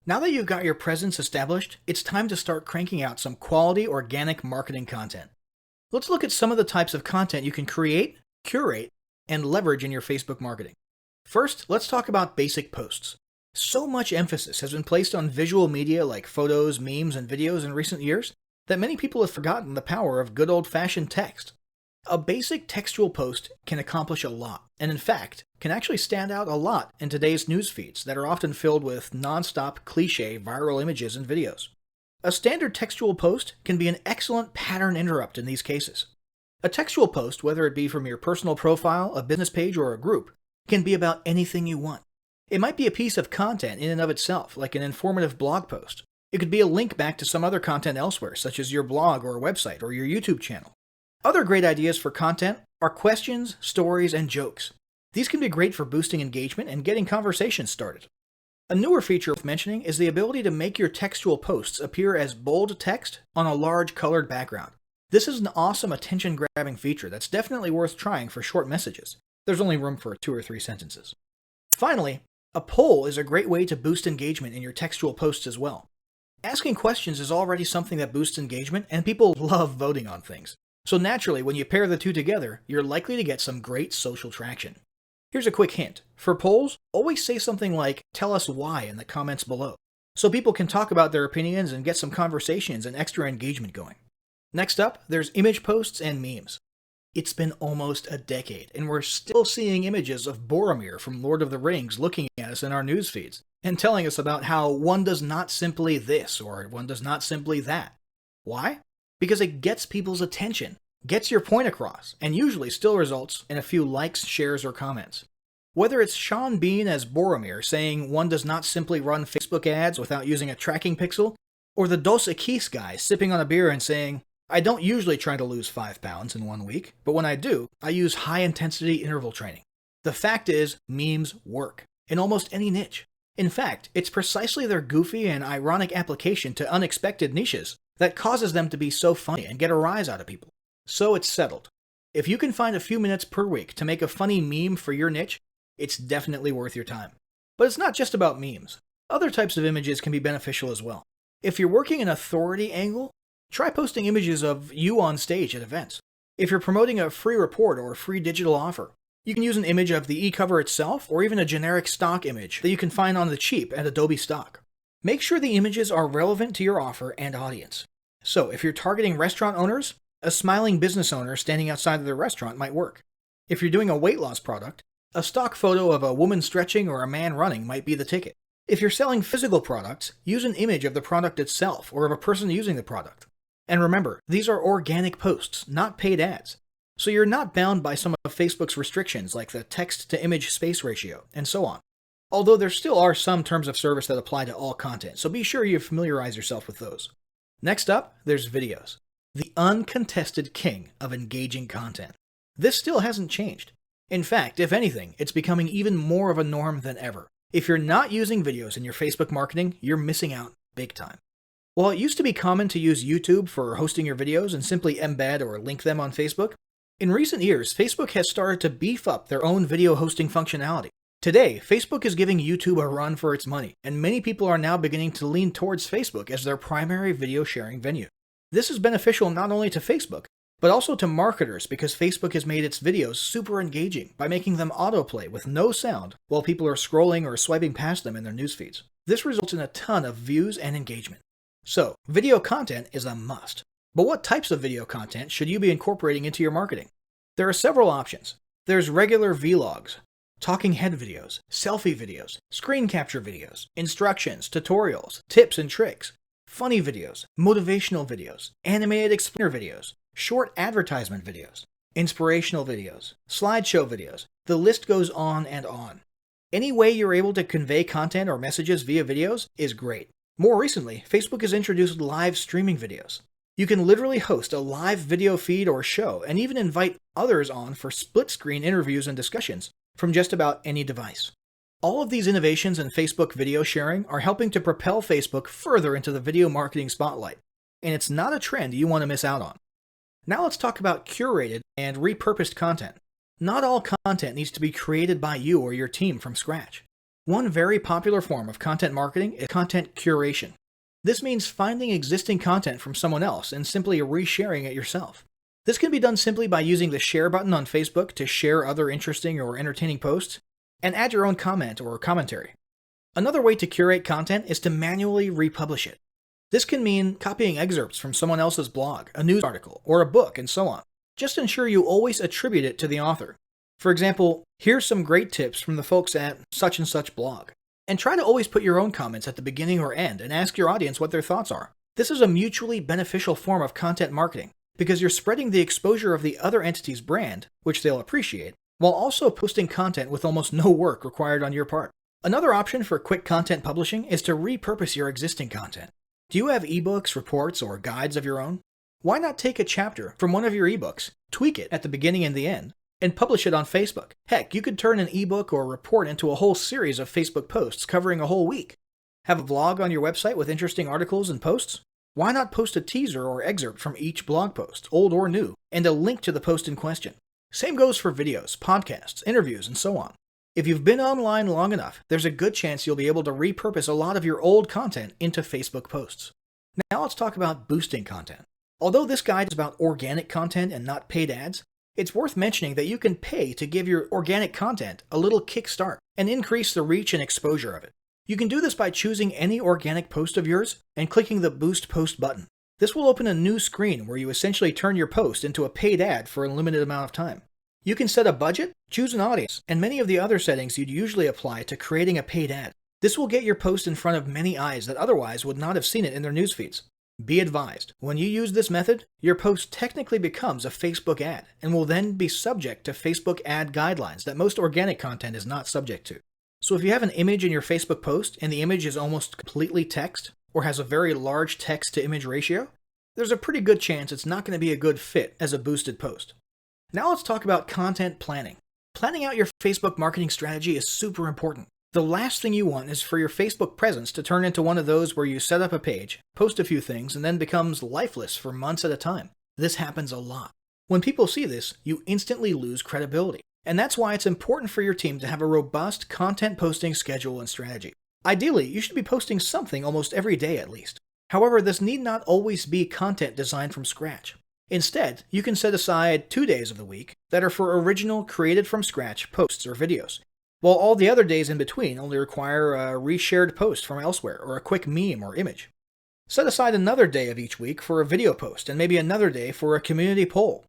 Now that you've got your presence established, it's time to start cranking out some quality organic marketing content. Let's look at some of the types of content you can create, curate, and leverage in your Facebook marketing. First, let's talk about basic posts. So much emphasis has been placed on visual media like photos, memes, and videos in recent years that many people have forgotten the power of good old-fashioned text. A basic textual post can accomplish a lot, and in fact, can actually stand out a lot in today's news feeds that are often filled with non-stop cliché viral images and videos. A standard textual post can be an excellent pattern interrupt in these cases. A textual post, whether it be from your personal profile, a business page, or a group, can be about anything you want. It might be a piece of content in and of itself, like an informative blog post. It could be a link back to some other content elsewhere, such as your blog or website or your YouTube channel. Other great ideas for content are questions, stories, and jokes. These can be great for boosting engagement and getting conversations started. A newer feature worth mentioning is the ability to make your textual posts appear as bold text on a large colored background. This is an awesome attention-grabbing feature that's definitely worth trying for short messages. There's only room for 2 or 3 sentences. Finally, a poll is a great way to boost engagement in your textual posts as well. Asking questions is already something that boosts engagement, and people love voting on things. So naturally, when you pair the two together, you're likely to get some great social traction. Here's a quick hint. For polls, always say something like, "Tell us why" in the comments below, so people can talk about their opinions and get some conversations and extra engagement going. Next up, there's image posts and memes. It's been almost a decade, and we're still seeing images of Boromir from Lord of the Rings looking at us in our news feeds, and telling us about how one does not simply this, or one does not simply that. Why? Because it gets people's attention, gets your point across, and usually still results in a few likes, shares, or comments. Whether it's Sean Bean as Boromir saying one does not simply run Facebook ads without using a tracking pixel, or the Dos Equis guy sipping on a beer and saying, "I don't usually try to lose 5 pounds in 1 week, but when I do, I use high-intensity interval training." The fact is, memes work in almost any niche. In fact, it's precisely their goofy and ironic application to unexpected niches that causes them to be so funny and get a rise out of people. So it's settled. If you can find a few minutes per week to make a funny meme for your niche, it's definitely worth your time. But it's not just about memes. Other types of images can be beneficial as well. If you're working an authority angle, try posting images of you on stage at events. If you're promoting a free report or a free digital offer, you can use an image of the e-cover itself or even a generic stock image that you can find on the cheap at Adobe Stock. Make sure the images are relevant to your offer and audience. So if you're targeting restaurant owners, a smiling business owner standing outside of their restaurant might work. If you're doing a weight loss product, a stock photo of a woman stretching or a man running might be the ticket. If you're selling physical products, use an image of the product itself or of a person using the product. And remember, these are organic posts, not paid ads. So you're not bound by some of Facebook's restrictions like the text-to-image space ratio, and so on. Although there still are some terms of service that apply to all content, so be sure you familiarize yourself with those. Next up, there's videos. The uncontested king of engaging content. This still hasn't changed. In fact, if anything, it's becoming even more of a norm than ever. If you're not using videos in your Facebook marketing, you're missing out big time. While it used to be common to use YouTube for hosting your videos and simply embed or link them on Facebook, in recent years, Facebook has started to beef up their own video hosting functionality. Today, Facebook is giving YouTube a run for its money, and many people are now beginning to lean towards Facebook as their primary video sharing venue. This is beneficial not only to Facebook, but also to marketers because Facebook has made its videos super engaging by making them autoplay with no sound while people are scrolling or swiping past them in their news feeds. This results in a ton of views and engagement. So, video content is a must. But what types of video content should you be incorporating into your marketing? There are several options. There's regular vlogs, talking head videos, selfie videos, screen capture videos, instructions, tutorials, tips and tricks, funny videos, motivational videos, animated explainer videos, short advertisement videos, inspirational videos, slideshow videos. The list goes on and on. Any way you're able to convey content or messages via videos is great. More recently, Facebook has introduced live streaming videos. You can literally host a live video feed or show and even invite others on for split-screen interviews and discussions from just about any device. All of these innovations in Facebook video sharing are helping to propel Facebook further into the video marketing spotlight, and it's not a trend you want to miss out on. Now let's talk about curated and repurposed content. Not all content needs to be created by you or your team from scratch. One very popular form of content marketing is content curation. This means finding existing content from someone else and simply resharing it yourself. This can be done simply by using the share button on Facebook to share other interesting or entertaining posts, and add your own comment or commentary. Another way to curate content is to manually republish it. This can mean copying excerpts from someone else's blog, a news article, or a book, and so on. Just ensure you always attribute it to the author. For example, here's some great tips from the folks at such and such blog. And try to always put your own comments at the beginning or end and ask your audience what their thoughts are. This is a mutually beneficial form of content marketing because you're spreading the exposure of the other entity's brand, which they'll appreciate, while also posting content with almost no work required on your part. Another option for quick content publishing is to repurpose your existing content. Do you have ebooks, reports, or guides of your own? Why not take a chapter from one of your ebooks, tweak it at the beginning and the end, and publish it on Facebook? Heck, you could turn an ebook or report into a whole series of Facebook posts covering a whole week. Have a blog on your website with interesting articles and posts? Why not post a teaser or excerpt from each blog post, old or new, and a link to the post in question? Same goes for videos, podcasts, interviews, and so on. If you've been online long enough, there's a good chance you'll be able to repurpose a lot of your old content into Facebook posts. Now let's talk about boosting content. Although this guide is about organic content and not paid ads, it's worth mentioning that you can pay to give your organic content a little kickstart and increase the reach and exposure of it. You can do this by choosing any organic post of yours and clicking the Boost Post button. This will open a new screen where you essentially turn your post into a paid ad for a limited amount of time. You can set a budget, choose an audience, and many of the other settings you'd usually apply to creating a paid ad. This will get your post in front of many eyes that otherwise would not have seen it in their news feeds. Be advised, when you use this method, your post technically becomes a Facebook ad and will then be subject to Facebook ad guidelines that most organic content is not subject to. So if you have an image in your Facebook post and the image is almost completely text or has a very large text to image ratio, there's a pretty good chance it's not going to be a good fit as a boosted post. Now let's talk about content planning. Planning out your Facebook marketing strategy is super important. The last thing you want is for your Facebook presence to turn into one of those where you set up a page, post a few things, and then becomes lifeless for months at a time. This happens a lot. When people see this, you instantly lose credibility. And that's why it's important for your team to have a robust content posting schedule and strategy. Ideally, you should be posting something almost every day at least. However, this need not always be content designed from scratch. Instead, you can set aside 2 days of the week that are for original, created from scratch posts or videos, while all the other days in between only require a reshared post from elsewhere or a quick meme or image. Set aside another day of each week for a video post and maybe another day for a community poll.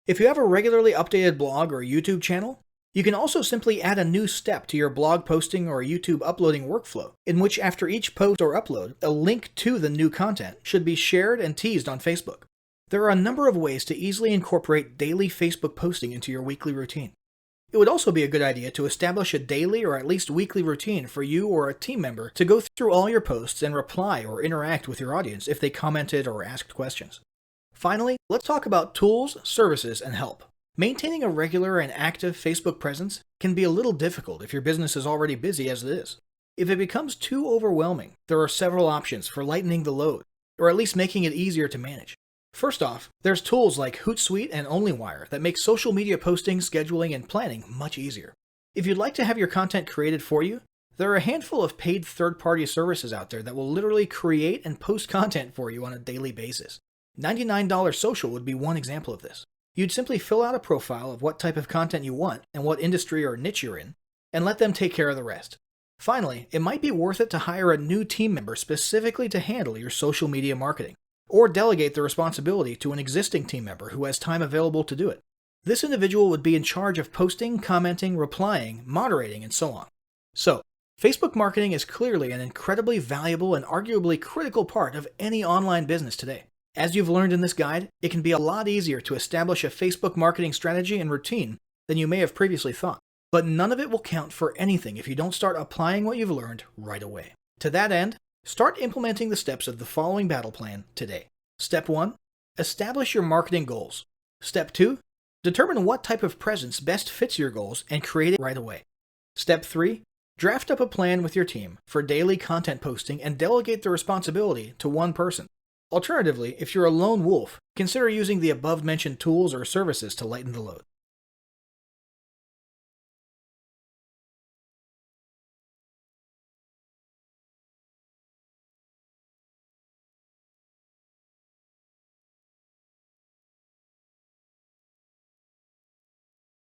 If you have a regularly updated blog or YouTube channel, you can also simply add a new step to your blog posting or YouTube uploading workflow, in which after each post or upload, a link to the new content should be shared and teased on Facebook. There are a number of ways to easily incorporate daily Facebook posting into your weekly routine. It would also be a good idea to establish a daily or at least weekly routine for you or a team member to go through all your posts and reply or interact with your audience if they commented or asked questions. Finally, let's talk about tools, services, and help. Maintaining a regular and active Facebook presence can be a little difficult if your business is already busy as it is. If it becomes too overwhelming, there are several options for lightening the load, or at least making it easier to manage. First off, there's tools like Hootsuite and OnlyWire that make social media posting, scheduling, and planning much easier. If you'd like to have your content created for you, there are a handful of paid third-party services out there that will literally create and post content for you on a daily basis. $99 Social would be one example of this. You'd simply fill out a profile of what type of content you want and what industry or niche you're in, and let them take care of the rest. Finally, it might be worth it to hire a new team member specifically to handle your social media marketing, or delegate the responsibility to an existing team member who has time available to do it. This individual would be in charge of posting, commenting, replying, moderating, and so on. So, Facebook marketing is clearly an incredibly valuable and arguably critical part of any online business today. As you've learned in this guide, it can be a lot easier to establish a Facebook marketing strategy and routine than you may have previously thought. But none of it will count for anything if you don't start applying what you've learned right away. To that end, start implementing the steps of the following battle plan today. Step 1. Establish your marketing goals. Step 2. Determine what type of presence best fits your goals and create it right away. Step 3. Draft up a plan with your team for daily content posting and delegate the responsibility to one person. Alternatively, if you're a lone wolf, consider using the above-mentioned tools or services to lighten the load.